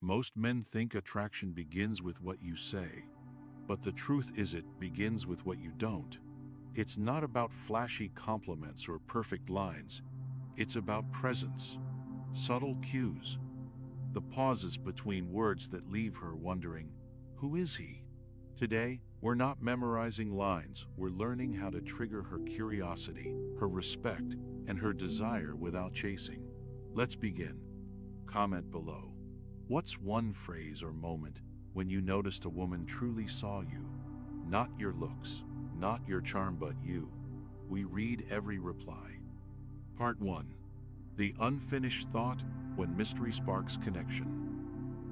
Most men think attraction begins with what you say, but the truth is it begins with what you don't. It's not about flashy compliments or perfect lines. It's about presence, subtle cues, the pauses between words that leave her wondering, who is he? Today, we're not memorizing lines, we're learning how to trigger her curiosity, her respect, and her desire without chasing. Let's begin. Comment below. What's one phrase or moment when you noticed a woman truly saw you? Not your looks, not your charm, but you. We read every reply. Part 1. The unfinished thought when mystery sparks connection.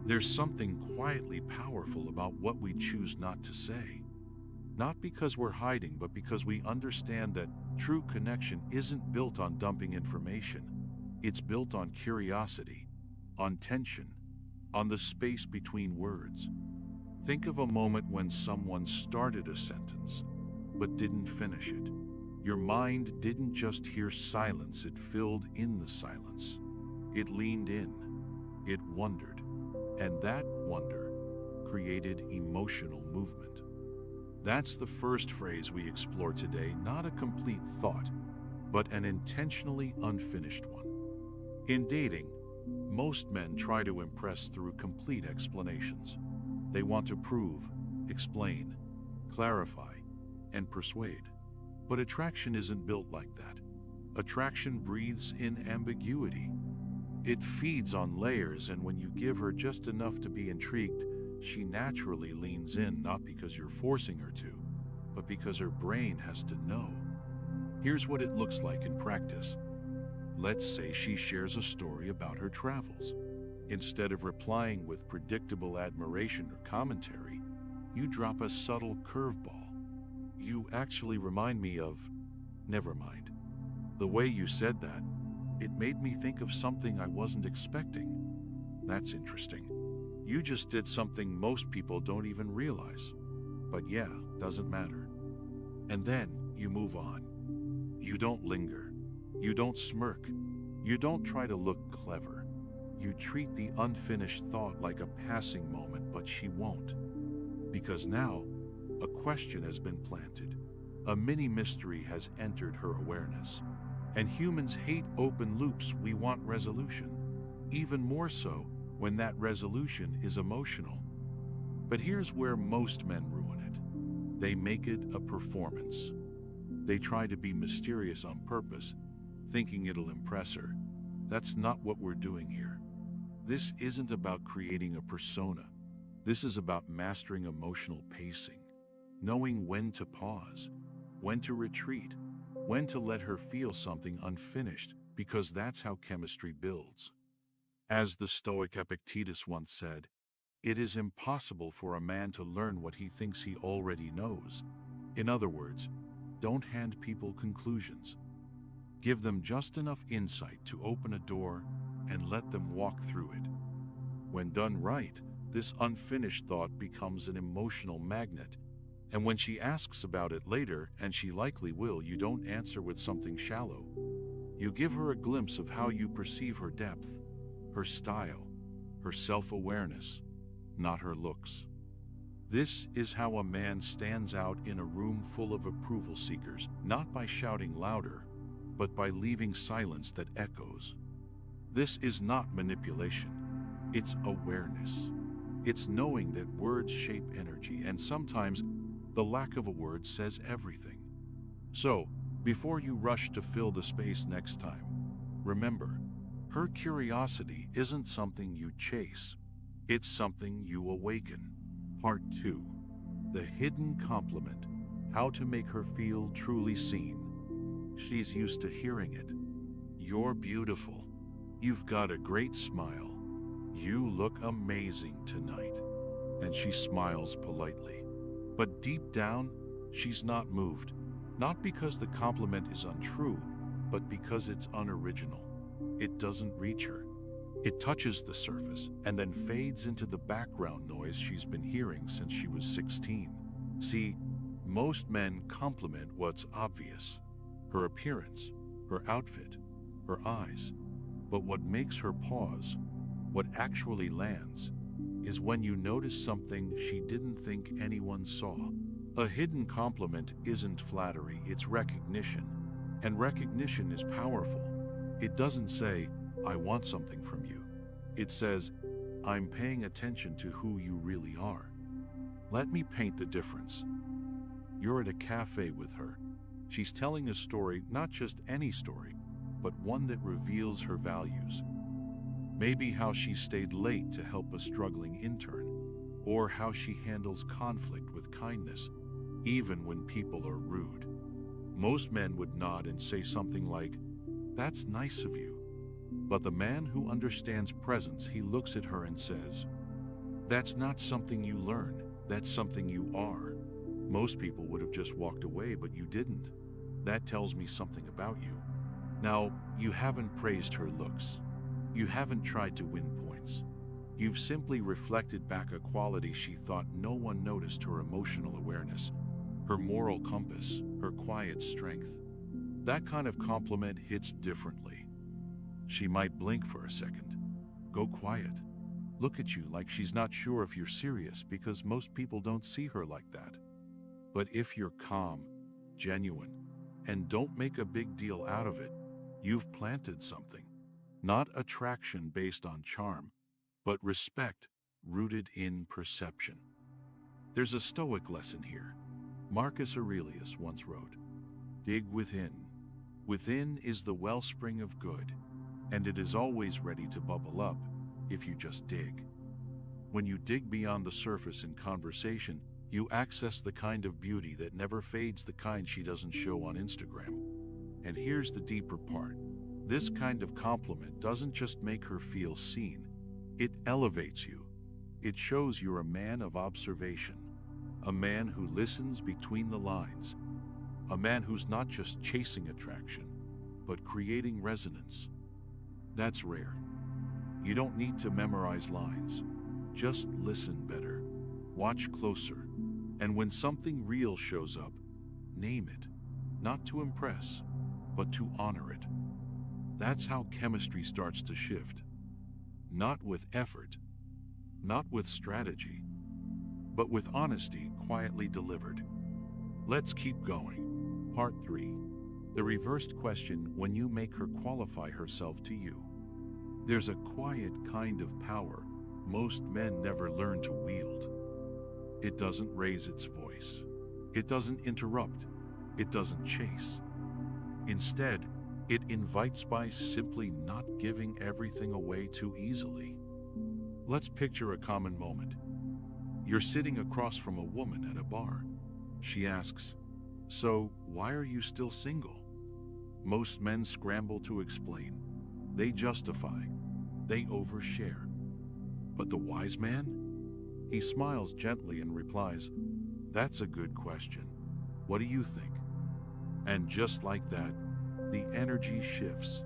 There's something quietly powerful about what we choose not to say. Not because we're hiding, but because we understand that true connection isn't built on dumping information. It's built on curiosity, on tension, on the space between words. Think of a moment when someone started a sentence, but didn't finish it. Your mind didn't just hear silence, it filled in the silence. It leaned in, it wondered, and that wonder created emotional movement. That's the first phrase we explore today, not a complete thought, but an intentionally unfinished one. In dating, most men try to impress through complete explanations. They want to prove, explain, clarify, and persuade. But attraction isn't built like that. Attraction breathes in ambiguity. It feeds on layers, and when you give her just enough to be intrigued, she naturally leans in, not because you're forcing her to, but because her brain has to know. Here's what it looks like in practice. Let's say she shares a story about her travels. Instead of replying with predictable admiration or commentary, you drop a subtle curveball. You actually remind me of, never mind. The way you said that, it made me think of something I wasn't expecting. That's interesting. You just did something most people don't even realize. But yeah, doesn't matter. And then you move on. You don't linger. You don't smirk. You don't try to look clever. You treat the unfinished thought like a passing moment, but she won't. Because now, a question has been planted. A mini mystery has entered her awareness. And humans hate open loops, we want resolution. Even more so when that resolution is emotional. But here's where most men ruin it. They make it a performance. They try to be mysterious on purpose, thinking it'll impress her. That's not what we're doing here. This isn't about creating a persona. This is about mastering emotional pacing, knowing when to pause, when to retreat, when to let her feel something unfinished, because that's how chemistry builds. As the Stoic Epictetus once said, it is impossible for a man to learn what he thinks he already knows. In other words, don't hand people conclusions. Give them just enough insight to open a door and let them walk through it. When done right, this unfinished thought becomes an emotional magnet. And when she asks about it later, and she likely will, you don't answer with something shallow. You give her a glimpse of how you perceive her depth, her style, her self-awareness, not her looks. This is how a man stands out in a room full of approval seekers, not by shouting louder, but by leaving silence that echoes. This is not manipulation. It's awareness. It's knowing that words shape energy, and sometimes the lack of a word says everything. So, before you rush to fill the space next time, remember, her curiosity isn't something you chase. It's something you awaken. Part 2. The Hidden Compliment. How to make her feel truly seen. She's used to hearing it. You're beautiful. You've got a great smile. You look amazing tonight. And she smiles politely. But deep down, she's not moved. Not because the compliment is untrue, but because it's unoriginal. It doesn't reach her. It touches the surface and then fades into the background noise she's been hearing since she was 16. See, most men compliment what's obvious. Her appearance, her outfit, her eyes. But what makes her pause, What actually lands is when you notice something she didn't think anyone saw. A hidden compliment isn't flattery, it's recognition. And recognition is powerful. It doesn't say, "I want something from you." It says, "I'm paying attention to who you really are." Let me paint the difference. You're at a cafe with her. She's telling a story, not just any story, but one that reveals her values. Maybe how she stayed late to help a struggling intern, or how she handles conflict with kindness, even when people are rude. Most men would nod and say something like, "That's nice of you." But the man who understands presence, he looks at her and says, "That's not something you learn, that's something you are." Most people would have just walked away, but you didn't. That tells me something about you. Now, you haven't praised her looks. You haven't tried to win points. You've simply reflected back a quality she thought no one noticed: her emotional awareness, her moral compass, her quiet strength. That kind of compliment hits differently. She might blink for a second, go quiet, look at you like she's not sure if you're serious, because most people don't see her like that. But if you're calm, genuine, and don't make a big deal out of it, you've planted something. Not attraction based on charm, but respect rooted in perception. There's a Stoic lesson here. Marcus Aurelius once wrote, "Dig within. Within is the wellspring of good, and it is always ready to bubble up if you just dig." When you dig beyond the surface in conversation, you access the kind of beauty that never fades, the kind she doesn't show on Instagram. And here's the deeper part. This kind of compliment doesn't just make her feel seen, it elevates you. It shows you're a man of observation, a man who listens between the lines, a man who's not just chasing attraction, but creating resonance. That's rare. You don't need to memorize lines. Just listen better. Watch closer. And when something real shows up, name it. Not to impress, but to honor it. That's how chemistry starts to shift. Not with effort, not with strategy, but with honesty quietly delivered. Let's keep going. Part 3. The reversed question: when you make her qualify herself to you. There's a quiet kind of power most men never learn to wield. It doesn't raise its voice. It doesn't interrupt. It doesn't chase. Instead, it invites by simply not giving everything away too easily. Let's picture a common moment. You're sitting across from a woman at a bar. She asks, "So, why are you still single?" Most men scramble to explain. They justify. They overshare. But the wise man? He smiles gently and replies, "That's a good question. What do you think?" And just like that, the energy shifts.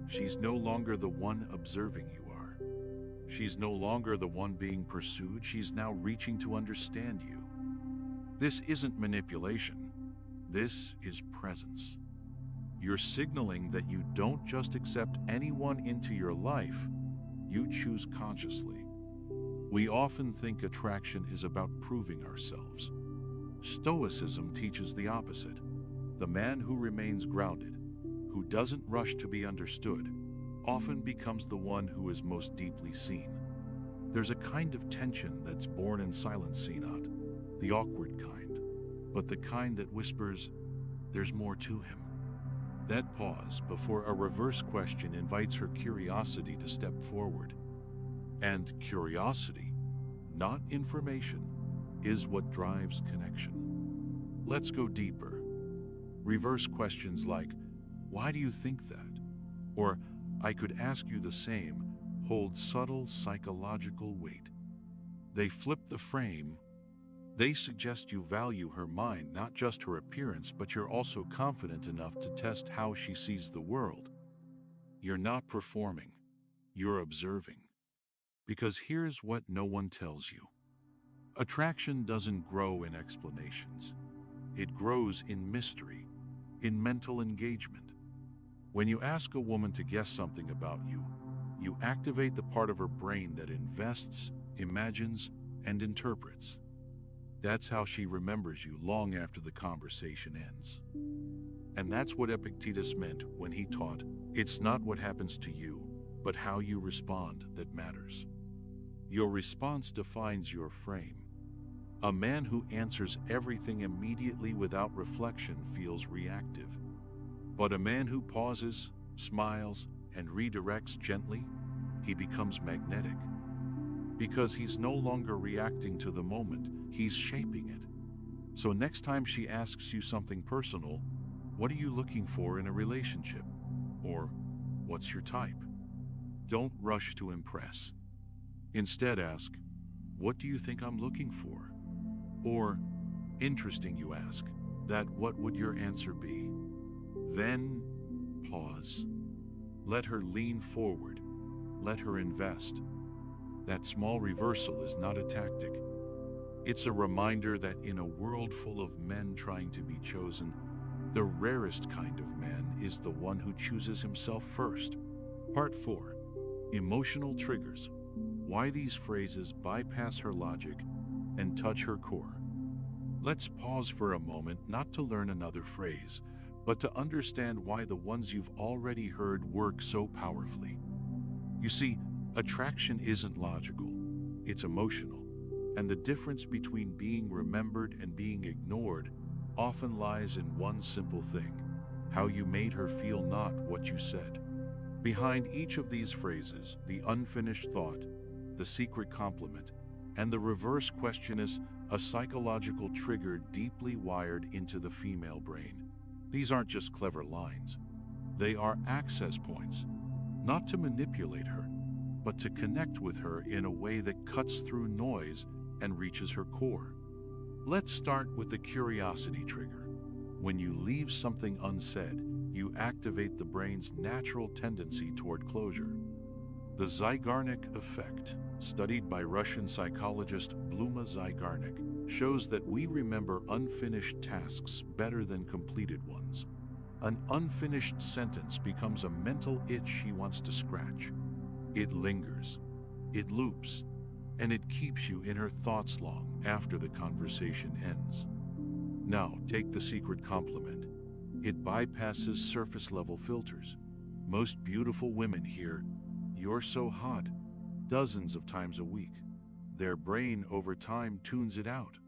She's no longer the one observing you are. She's no longer the one being pursued. She's now reaching to understand you. This isn't manipulation. This is presence. You're signaling that you don't just accept anyone into your life, you choose consciously. We often think attraction is about proving ourselves. Stoicism teaches the opposite. The man who remains grounded, who doesn't rush to be understood, often becomes the one who is most deeply seen. There's a kind of tension that's born in silence, not the awkward kind, but the kind that whispers, "There's more to him." That pause before a reverse question invites her curiosity to step forward. And curiosity, not information, is what drives connection. Let's go deeper. Reverse questions like, "Why do you think that?" Or, "I could ask you the same," hold subtle psychological weight. They flip the frame. They suggest you value her mind, not just her appearance, but you're also confident enough to test how she sees the world. You're not performing. You're observing. Because here's what no one tells you. Attraction doesn't grow in explanations. It grows in mystery, in mental engagement. When you ask a woman to guess something about you, You activate the part of her brain that invests, imagines, and interprets. That's how she remembers you long after the conversation ends. And that's what Epictetus meant when he taught, it's not what happens to you, but how you respond that matters. Your response defines your frame. A man who answers everything immediately without reflection feels reactive. But a man who pauses, smiles, and redirects gently, he becomes magnetic. Because he's no longer reacting to the moment, he's shaping it. So next time she asks you something personal, what are you looking for in a relationship? Or, what's your type? Don't rush to impress. Instead ask, what do you think I'm looking for? Or, interesting you ask, that what would your answer be? Then, pause. Let her lean forward. Let her invest. That small reversal is not a tactic. It's a reminder that in a world full of men trying to be chosen, the rarest kind of man is the one who chooses himself first. Part 4. Emotional triggers. Why these phrases bypass her logic and touch her core. Let's pause for a moment, not to learn another phrase, but to understand why the ones you've already heard work so powerfully. You see, attraction isn't logical, it's emotional. And the difference between being remembered and being ignored often lies in one simple thing: how you made her feel, not what you said. Behind each of these phrases, the unfinished thought, the secret compliment, and the reverse question is a psychological trigger deeply wired into the female brain. These aren't just clever lines. They are access points, not to manipulate her, but to connect with her in a way that cuts through noise and reaches her core. Let's start with the curiosity trigger. When you leave something unsaid, you activate the brain's natural tendency toward closure. The Zygarnik effect, studied by Russian psychologist Bluma Zygarnik, shows that we remember unfinished tasks better than completed ones. An unfinished sentence becomes a mental itch she wants to scratch. It lingers, it loops, and it keeps you in her thoughts long after the conversation ends. Now, take the secret compliment. It bypasses surface-level filters. Most beautiful women hear, "You're so hot," dozens of times a week. Their brain over time tunes it out.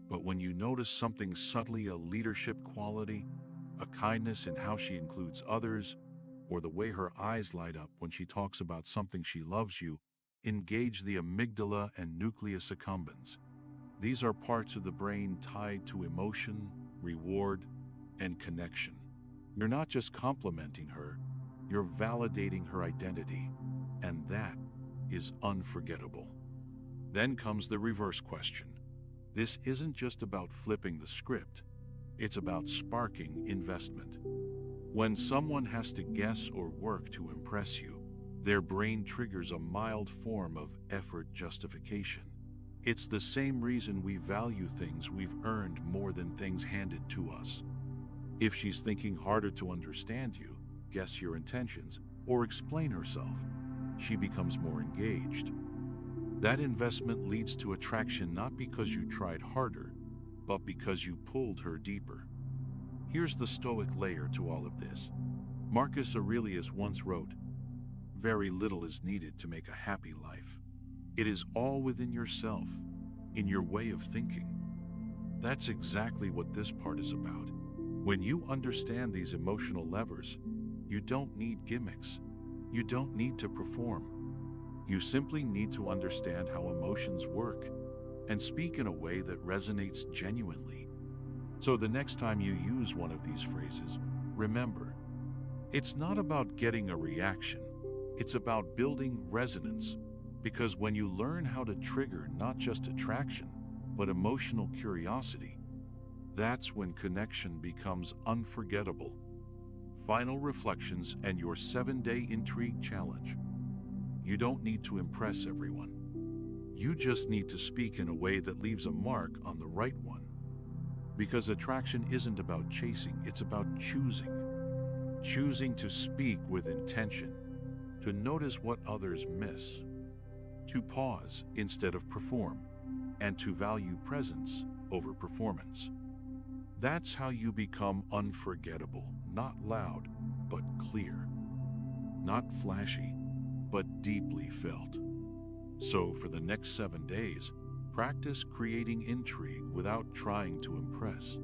But when you notice something subtly, a leadership quality, a kindness in how she includes others, or the way her eyes light up when she talks about something she loves, you engage the amygdala and nucleus accumbens. These are parts of the brain tied to emotion, reward, and connection. You're not just complimenting her, you're validating her identity, and that is unforgettable. Then comes the reverse question. This isn't just about flipping the script, it's about sparking investment. When someone has to guess or work to impress you, their brain triggers a mild form of effort justification. It's the same reason we value things we've earned more than things handed to us. If she's thinking harder to understand you, guess your intentions, or explain herself, she becomes more engaged. That investment leads to attraction, not because you tried harder, but because you pulled her deeper. Here's the Stoic layer to all of this. Marcus Aurelius once wrote, "Very little is needed to make a happy life. It is all within yourself, in your way of thinking." That's exactly what this part is about. When you understand these emotional levers, you don't need gimmicks. You don't need to perform. You simply need to understand how emotions work and speak in a way that resonates genuinely. So the next time you use one of these phrases, remember, it's not about getting a reaction. It's about building resonance. Because when you learn how to trigger not just attraction, but emotional curiosity, that's when connection becomes unforgettable. Final reflections and your 7-day intrigue challenge. You don't need to impress everyone. You just need to speak in a way that leaves a mark on the right one. Because attraction isn't about chasing, it's about choosing. Choosing to speak with intention, to notice what others miss, to pause instead of perform, and to value presence over performance. That's how you become unforgettable, not loud, but clear, not flashy, but deeply felt. So for the next 7 days, practice creating intrigue without trying to impress.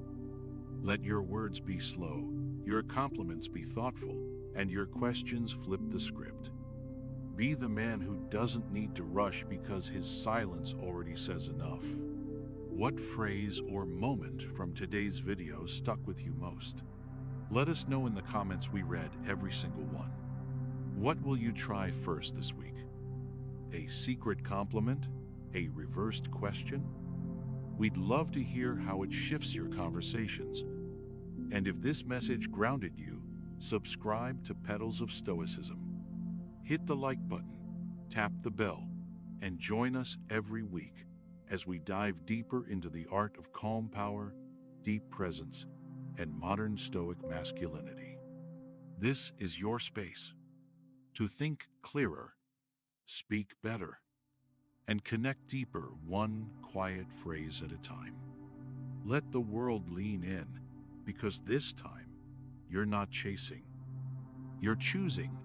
Let your words be slow, your compliments be thoughtful, and your questions flip the script. Be the man who doesn't need to rush because his silence already says enough. What phrase or moment from today's video stuck with you most? Let us know in the comments. We read every single one. What will you try first this week? A secret compliment? A reversed question? We'd love to hear how it shifts your conversations. And if this message grounded you, subscribe to Petals of Stoicism. Hit the like button, tap the bell, and join us every week as we dive deeper into the art of calm power, deep presence, and modern Stoic masculinity. This is your space to think clearer, speak better, and connect deeper, one quiet phrase at a time. Let the world lean in, because this time, you're not chasing. You're choosing,